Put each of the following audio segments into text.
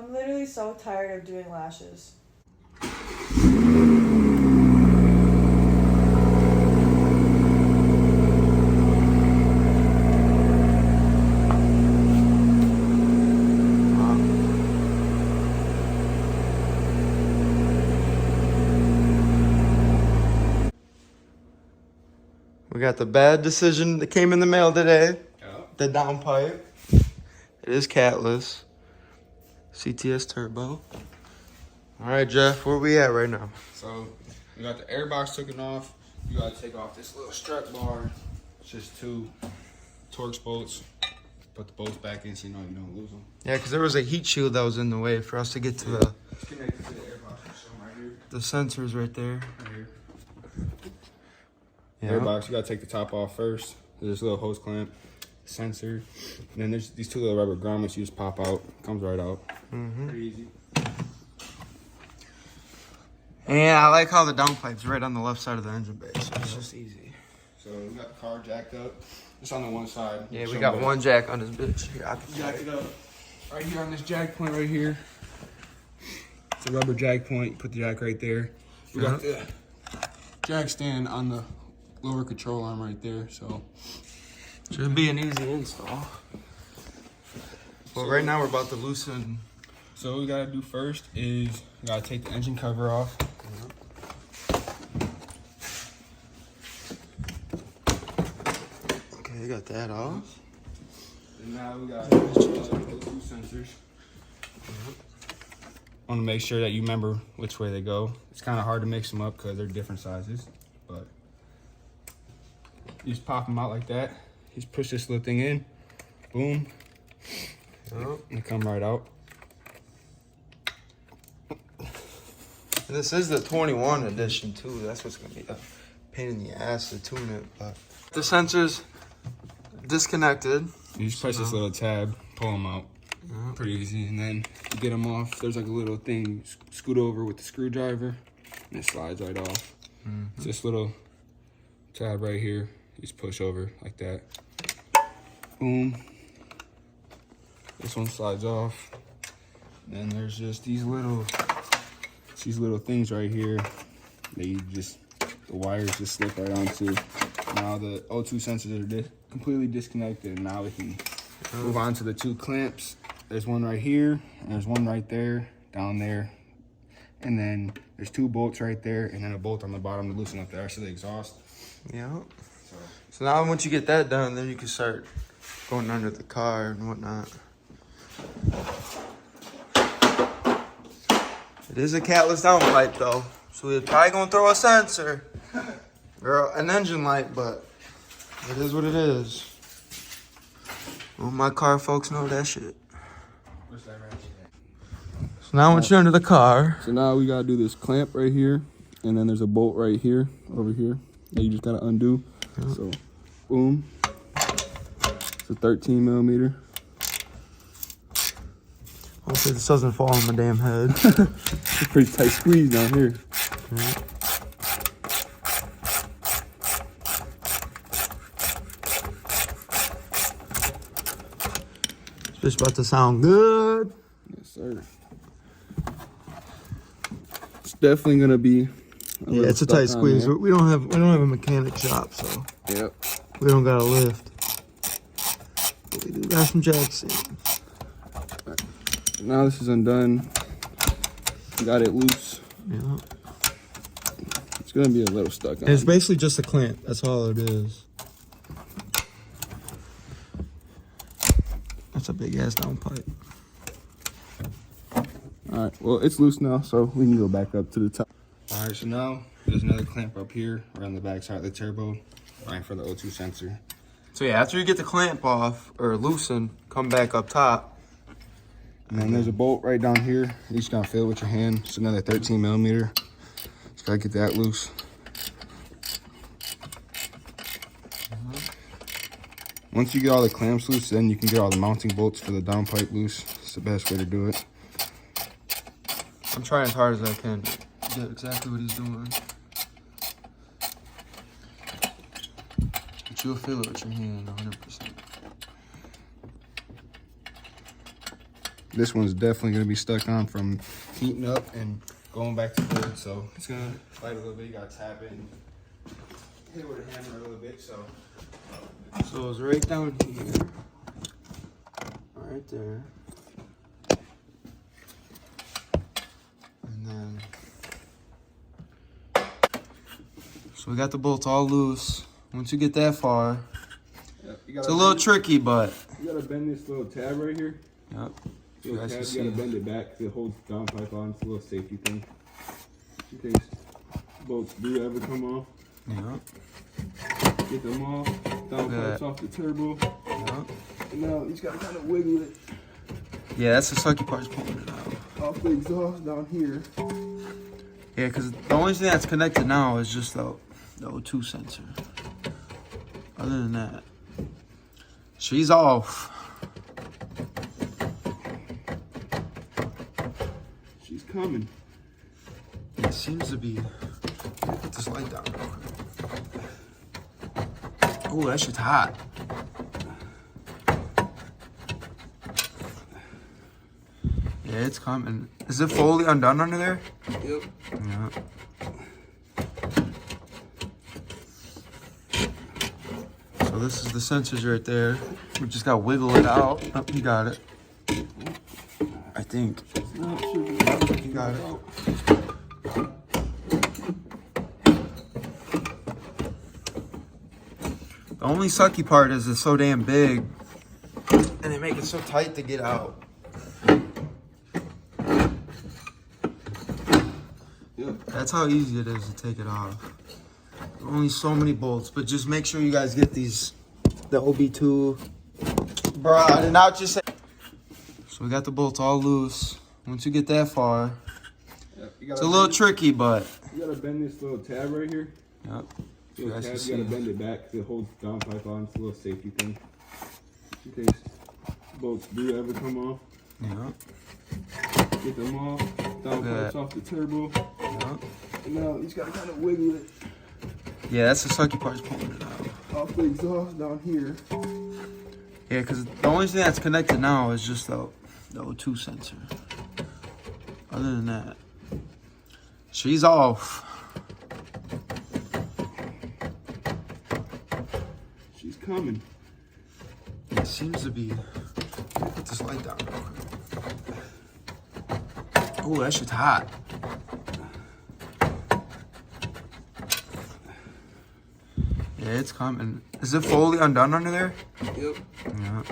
I'm literally so tired of doing lashes. We got the bad decision that came in the mail today. Oh. The downpipe. It is catless. CTS turbo. All right, Jeff, where we at right now? So we got the air box taken off. You gotta take off this little strut bar. It's just 2 Torx bolts. Put the bolts back in so you know you don't lose them. Yeah, because there was a heat shield that was in the way for us to get to the It's connected to the air box. So right here. the sensors right there. Right here. Yeah. Air box, you gotta take the top off first. There's this little hose clamp, sensor, and then there's these 2 little rubber grommets you just pop out. Comes right out. Pretty easy. And I like how the downpipe's right on the left side of the engine bay, so it's just easy. So we got the car jacked up. Just on the one side. Yeah, we got one jack on this bitch. Yeah, Jack it up. Right here on this jack point right here. It's a rubber jack point. Put the jack right there. We got the jack stand on the lower control arm right there. So should be an easy install. But right now we're about to loosen. So what we gotta do first is we gotta take the engine cover off. Okay, you got that off. And now we got 2 sensors. I want to make sure that you remember which way they go. It's kind of hard to mix them up because they're different sizes, but you just pop them out like that. Just push this little thing in, boom, and they come right out. This is the 21 edition too. That's what's gonna be a pain in the ass to tune it. But the sensors disconnected. You just press this little tab, pull them out. Pretty easy, and then you get them off. There's like a little thing, scoot over with the screwdriver, and it slides right off. It's this little tab right here. You just push over like that. Boom. This one slides off. Then there's just these little things right here that you just, the wires just slip right onto. Now the O2 sensors are completely disconnected, and now we can move on to the 2 clamps. There's one right here, and there's one right there, down there. And then there's 2 bolts right there, and then a bolt on the bottom to loosen up the rest of the exhaust. Yeah. So now once you get that done, then you can start going under the car and whatnot. It is a catless downpipe though, so we're probably gonna throw a sensor or an engine light, but it is what it is. Well, my car folks know that shit. Where's that ratchet at? So now once you're under the car, So now we gotta do this clamp right here, and then there's a bolt right here, over here, that you just gotta undo. So, boom. It's a 13 millimeter. hopefully this doesn't fall on my damn head. It's a pretty tight squeeze down here. It's about to sound good. Yes, sir. It's definitely gonna be. Yeah, it's a tight squeeze. We don't have a mechanic shop, so Yep. we don't got a lift. But we do got some jacks in. Now this is undone. Got it loose. Yeah. It's gonna be a little stuck on. It's basically just a clamp. That's all it is. That's a big ass downpipe. All right. Well, it's loose now, so we can go back up to the top. All right. So now there's another clamp up here around the back side of the turbo, right for the O2 sensor. So yeah, after you get the clamp off or loosen, come back up top. And then there's a bolt right down here. You just gotta feel it with your hand. It's another 13 millimeter. Just gotta get that loose. Once you get all the clamps loose, then you can get all the mounting bolts for the downpipe loose. It's the best way to do it. I'm trying as hard as I can to get exactly what he's doing. But you'll feel it with your hand 100%. This one's definitely gonna be stuck on from heating up and going back to cold. So it's gonna fight a little bit. You gotta tap it and hit it with a hammer a little bit. So it's right down here. Right there. And then, so we got the bolts all loose. Once you get that far, it's a little tricky, but you gotta bend this little tab right here. Yep. You gotta bend it back to hold the downpipe on. It's a little safety thing. In case bolts do ever come off. Yep. Get them off. Downpipes off the turbo. Yep. And now you just gotta kind of wiggle it. Yeah, that's the sucky part, is pulling it out. Off the exhaust down here. Yeah, because the only thing that's connected now is just the O2 sensor. Other than that, she's off. She's coming. It seems to be. Put this light down real quick. Oh, that shit's hot. Yeah, it's coming. Is it fully undone under there? Yep. Yeah. So this is the sensors right there. We just gotta wiggle it out. Oh, you got it. I think. You got it. The only sucky part is it's so damn big and they make it so tight to get out. Yep. That's how easy it is to take it off. Only so many bolts, but just make sure you guys get these, the OB2. Bruh, I did not just say. So we got the bolts all loose. Once you get that far, it's a little tricky, but. You gotta bend this little tab right here. Yep. You gotta bend it back to hold the downpipe on. It's a little safety thing. In case bolts do ever come off. Yep. Get them off. Downpipes off the turbo. Yep. And now you just gotta kind of wiggle it. Yeah, that's the sucky part, is pulling it out. Off the exhaust down here. Yeah, because the only thing that's connected now is just the O2 sensor. Other than that, she's off. She's coming. It seems to be. Put this light down real quick. Oh, that shit's hot. Yeah, it's coming. Is it fully undone under there? Yep. Yeah.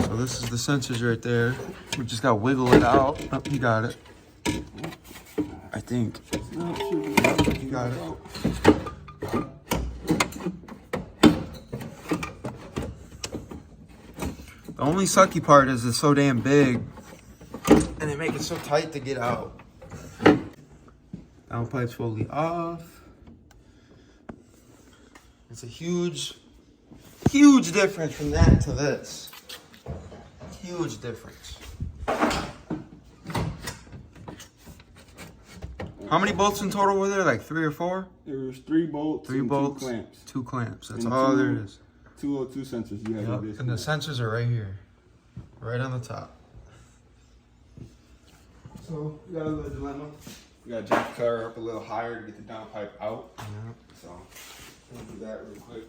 So this is the sensors right there. We just gotta wiggle it out. Oh, you got it. I think. You got it. The only sucky part is it's so damn big and they make it so tight to get out. Downpipe's fully off. It's a huge difference from that to this. Huge difference. How many bolts in total were there? Like 3 or 4? There was 3 bolts. 3 and bolts. 2 clamps. 2 clamps. That's And all two- there is. 2 O2 sensors you have Yep. in this. And the sensors are right here. Right on the top. So we got a little dilemma. We gotta jack the car up a little higher to get the downpipe out. Yeah. So we'll do that real quick.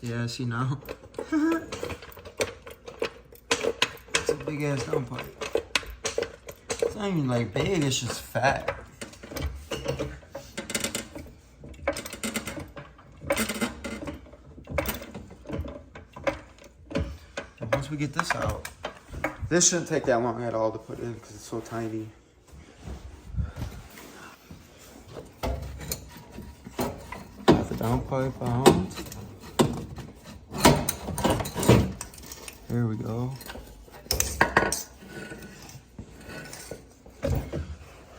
Yeah, I see now. It's a big ass downpipe. It's not even like big, it's just fat. And once we get this out, this shouldn't take that long at all to put in because it's so tiny. Got the downpipe out. There we go.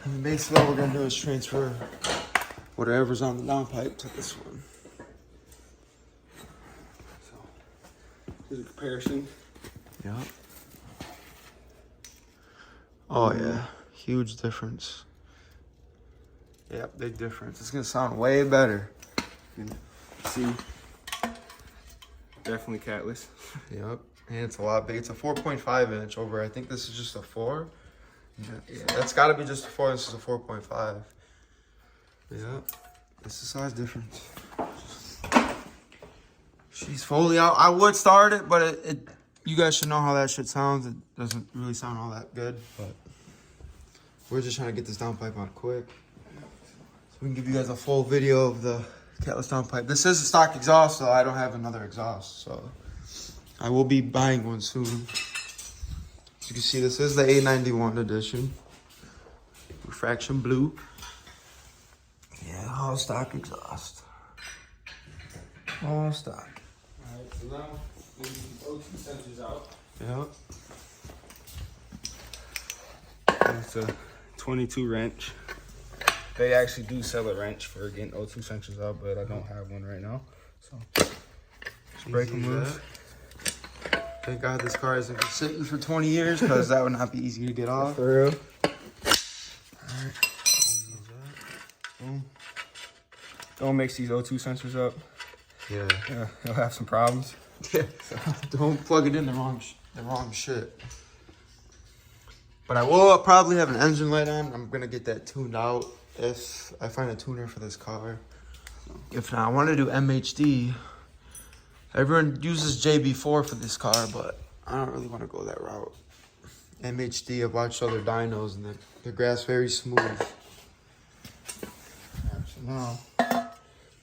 And basically all we're gonna do is transfer whatever's on the downpipe to this one. So here's a comparison. Yep. Oh yeah, huge difference. Yep, big difference. It's gonna sound way better. See, definitely catless. Yep, and it's a lot big. It's a 4.5 inch over. I think this is just a 4. Yeah, that's got to be just a 4. This is a 4.5. Yep, it's the size difference. She's fully out. I would start it, but it you guys should know how that shit sounds. It doesn't really sound all that good, but we're just trying to get this downpipe on quick. So we can give you guys a full video of the CATLESS downpipe. This is a stock exhaust, so I don't have another exhaust. So I will be buying one soon. As you can see, this is the A91 edition. Refraction blue. Yeah, all stock exhaust. All stock. Alright, so now we get the O2 sensors out. Yep. It's a 22 wrench. They actually do sell a wrench for getting O2 sensors out, but I don't have one right now. So just break them loose. Thank God this car hasn't been sitting for 20 years, because that would not be easy to get off. For real. Alright. Boom. Don't mix these O2 sensors up. Yeah. You'll have some problems. Yeah. Don't plug it in the wrong shit. But I will probably have an engine light on. I'm gonna get that tuned out if I find a tuner for this car. If not, I want to do MHD. Everyone uses JB4 for this car, but I don't really want to go that route. MHD, I've watched other dynos and the grass very smooth. So now,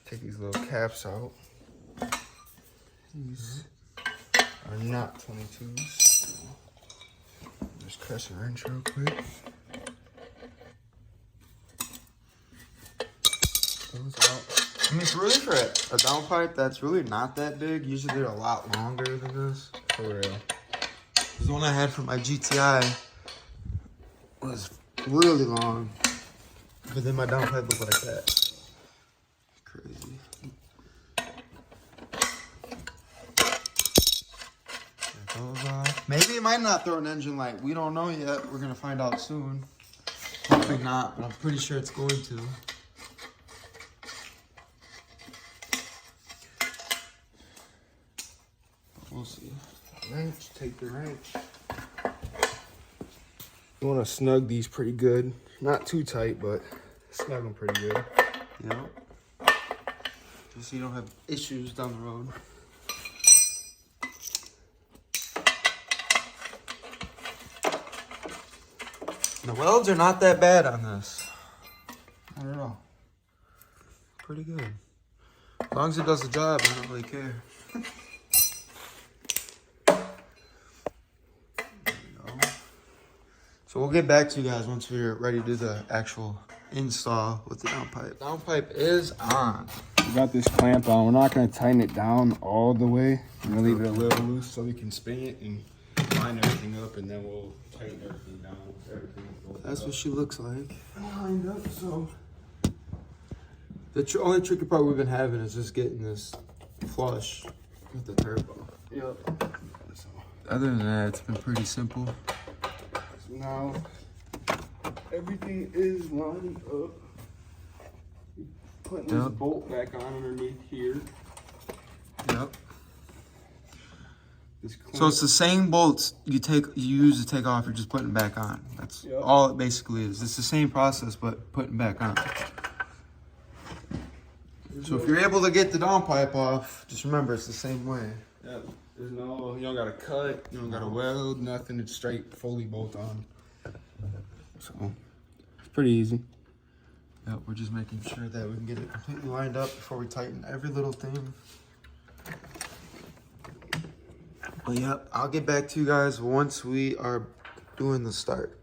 take these little caps out. These are not 22s. Just press a wrench real quick. Those out. I mean, it's really for a downpipe that's really not that big. Usually they're a lot longer than this. For real. The one I had for my GTI was really long, but then my downpipe looked like that. Crazy. There goes off. Maybe it might not throw an engine light. We don't know yet. We're gonna find out soon. Hopefully not, but I'm pretty sure it's going to. We'll see. Wrench, take the wrench. You want to snug these pretty good. Not too tight, but snug them pretty good. Yep. Just so you don't have issues down the road. The welds are not that bad on this. Not at all. Pretty good. As long as it does the job, I don't really care. So we'll get back to you guys once we're ready to do the actual install with the downpipe. Downpipe is on. We got this clamp on. We're not going to tighten it down all the way. We're going to leave it a little loose so we can spin it and line everything up, and then we'll tighten everything down. That's what she looks like. Lined up, so The only tricky part we've been having is just getting this flush with the turbo. yep. So Other than that, it's been pretty simple. now everything is lined up. Putting this bolt back on underneath here. Yep. So it's the same bolts you use to take off. You're just putting back on. That's all it basically is. It's the same process, but putting back on. So if you're able to get the downpipe off, just remember it's the same way. Yeah, there's no, you don't gotta cut, you don't gotta weld, nothing. It's straight, fully bolt on. So it's pretty easy. Yep, we're just making sure that we can get it completely lined up before we tighten every little thing. But yep, I'll get back to you guys once we are doing the start.